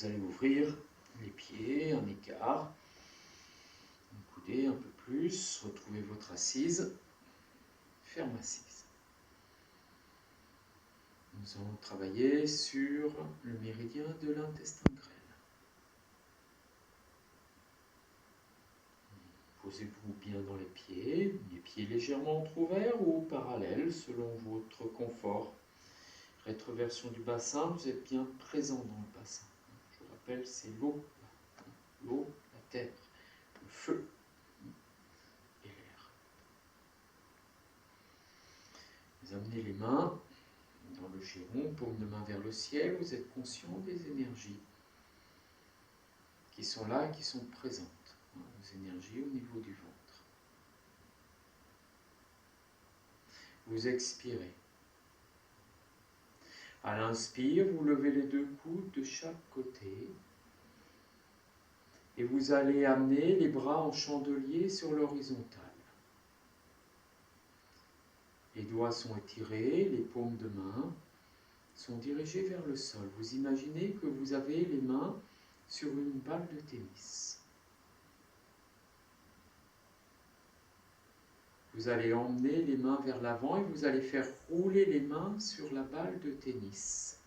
Vous allez ouvrir les pieds, un écart, un coudé un peu plus, retrouvez votre assise, ferme assise. Nous allons travailler sur le méridien de l'intestin grêle. Posez-vous bien dans les pieds légèrement entrouverts ou parallèles selon votre confort. Rétroversion du bassin, vous êtes bien présent dans le bassin. Je vous rappelle, c'est l'eau, la terre, le feu et l'air. Vous amenez les mains dans le giron, paume de main vers le ciel, vous êtes conscient des énergies qui sont là et qui sont présentes. Les énergies au niveau du ventre. Vous expirez. À l'inspire, vous levez les deux coudes de chaque côté et vous allez amener les bras en chandelier sur l'horizontale. Les doigts sont étirés, les paumes de main sont dirigées vers le sol. Vous imaginez que vous avez les mains sur une balle de tennis. Vous allez emmener les mains vers l'avant et vous allez faire rouler les mains sur la balle de tennis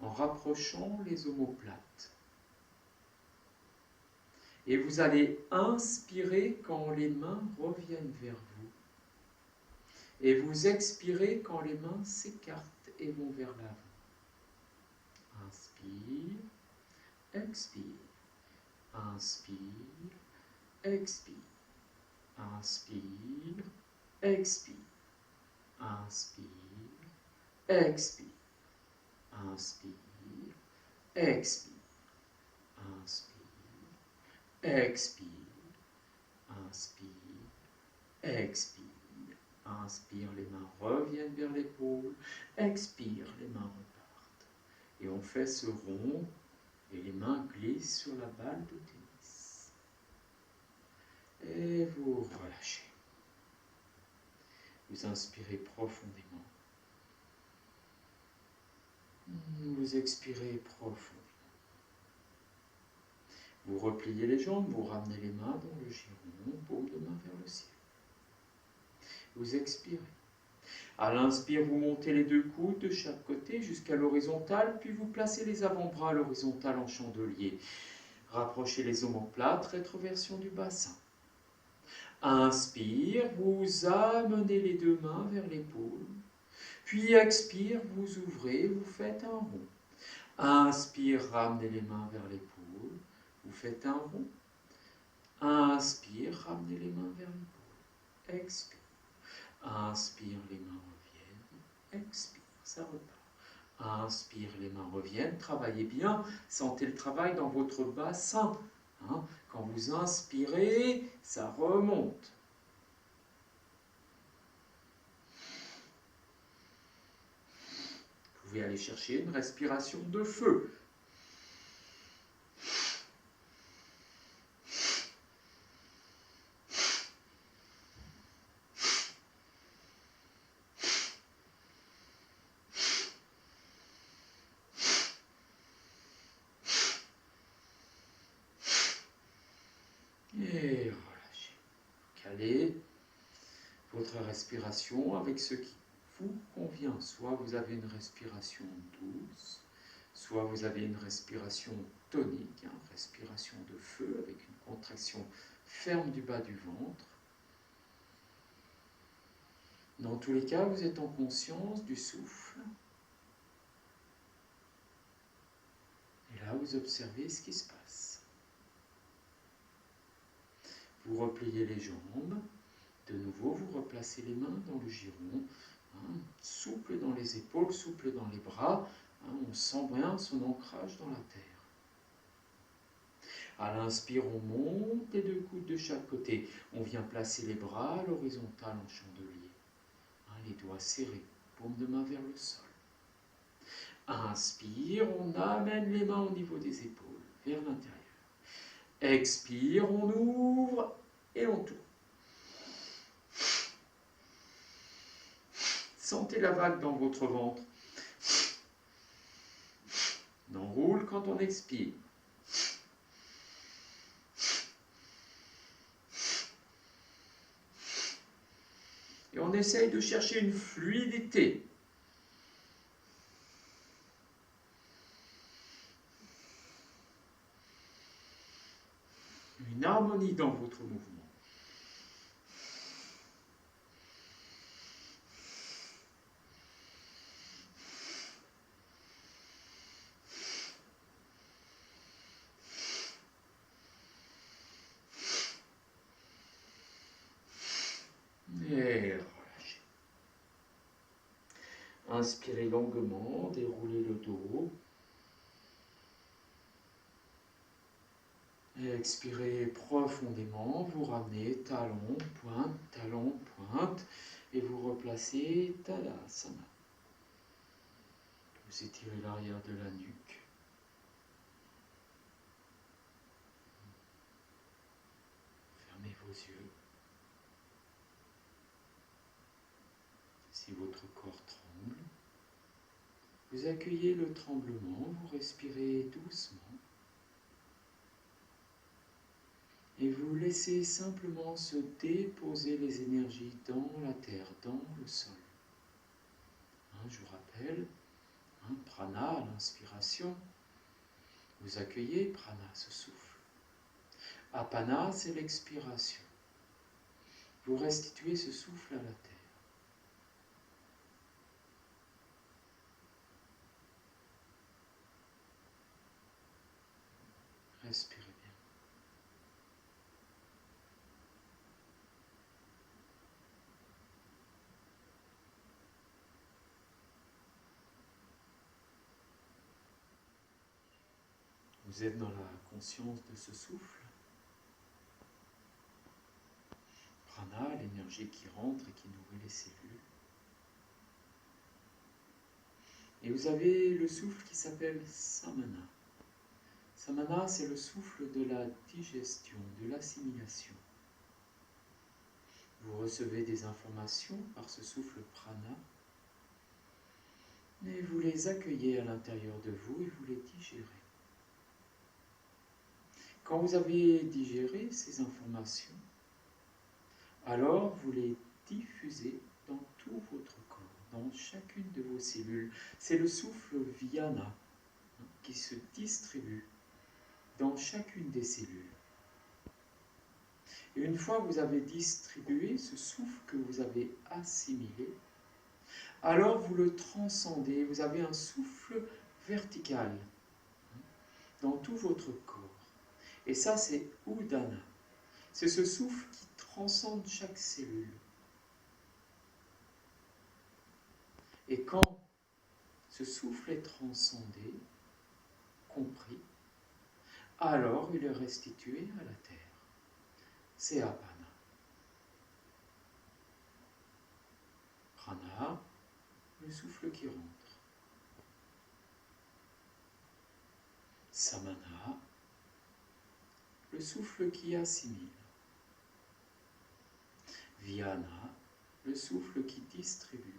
en rapprochant les omoplates. Et vous allez inspirer quand les mains reviennent vers vous. Et vous expirez quand les mains s'écartent et vont vers l'avant. Inspire, expire, inspire, expire, inspire, expire, inspire, expire, inspire, expire, inspire, expire, inspire, expire, inspire, les mains reviennent vers l'épaule, expire, les mains repartent. Et on fait ce rond et les mains glissent sur la balle de tennis. Et vous relâchez. Vous inspirez profondément. Vous expirez profondément. Vous repliez les jambes, vous ramenez les mains dans le giron, paume de main vers le ciel. Vous expirez. À l'inspire, vous montez les deux coudes de chaque côté jusqu'à l'horizontale, puis vous placez les avant-bras à l'horizontale en chandelier. Rapprochez les omoplates, rétroversion du bassin. Inspire, vous amenez les deux mains vers l'épaule. Puis expire, vous ouvrez, vous faites un rond. Inspire, ramenez les mains vers l'épaule. Vous faites un rond. Inspire, ramenez les mains vers l'épaule. Expire. Inspire, les mains reviennent. Expire, ça repart. Inspire, les mains reviennent. Travaillez bien. Sentez le travail dans votre bassin. Quand vous inspirez, ça remonte. Vous pouvez aller chercher une respiration de feu. Et relâchez. Calez votre respiration avec ce qui vous convient. Soit vous avez une respiration douce, soit vous avez une respiration tonique, respiration de feu avec une contraction ferme du bas du ventre. Dans tous les cas, vous êtes en conscience du souffle. Et là, vous observez ce qui se passe. Vous repliez les jambes. De nouveau, vous replacez les mains dans le giron. Souple dans les épaules, souple dans les bras. On sent bien son ancrage dans la terre. À l'inspire, on monte les deux coudes de chaque côté. On vient placer les bras à l'horizontale en chandelier. Les doigts serrés, paume de main vers le sol. Inspire, on amène les mains au niveau des épaules, vers l'intérieur. Expire, on ouvre et on tourne. Sentez la vague dans votre ventre. On enroule. roule quand on expire. Et on essaye de chercher une fluidité. Une harmonie dans votre mouvement. Et relâchez. Inspirez longuement, déroulez le dos. Et expirez profondément, vous ramenez talon, pointe, et vous replacez Tadasana. Vous étirez l'arrière de la nuque. Fermez vos yeux. Si votre corps tremble, vous accueillez le tremblement, vous respirez doucement. Et vous laissez simplement se déposer les énergies dans la terre, dans le sol. Je vous rappelle, prana à l'inspiration, vous accueillez prana, ce souffle. Apana, c'est l'expiration. Vous restituez ce souffle à la terre. Respirez bien. Vous êtes dans la conscience de ce souffle. Prana, l'énergie qui rentre et qui nourrit les cellules. Et vous avez le souffle qui s'appelle Samana. Samana, c'est le souffle de la digestion, de l'assimilation. Vous recevez des informations par ce souffle prana, et vous les accueillez à l'intérieur de vous et vous les digérez. Quand vous avez digéré ces informations, alors vous les diffusez dans tout votre corps, dans chacune de vos cellules. C'est le souffle Vyana qui se distribue dans chacune des cellules. Et une fois que vous avez distribué ce souffle que vous avez assimilé, alors vous le transcendez, vous avez un souffle vertical dans tout votre corps. Et ça, c'est Udana. C'est ce souffle qui transcende chaque cellule. Et quand ce souffle est transcendé, compris, alors il est restitué à la terre. C'est Apana. Prana, le souffle qui rentre. Samana, le souffle qui assimile. Vyana, le souffle qui distribue.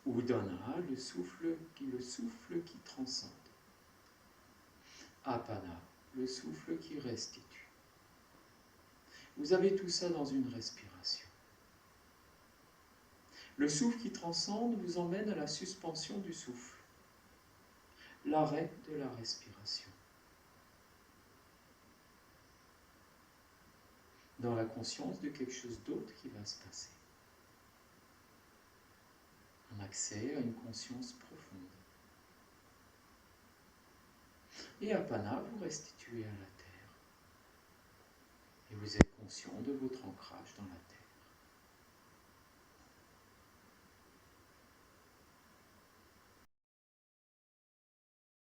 Udana, le souffle qui transcende. Apana, le souffle qui restitue. Vous avez tout ça dans une respiration. Le souffle qui transcende vous emmène à la suspension du souffle, l'arrêt de la respiration. Dans la conscience de quelque chose d'autre qui va se passer. Un accès à une conscience profonde. Et Apana, vous restituez à la terre. Et vous êtes conscient de votre ancrage dans la terre.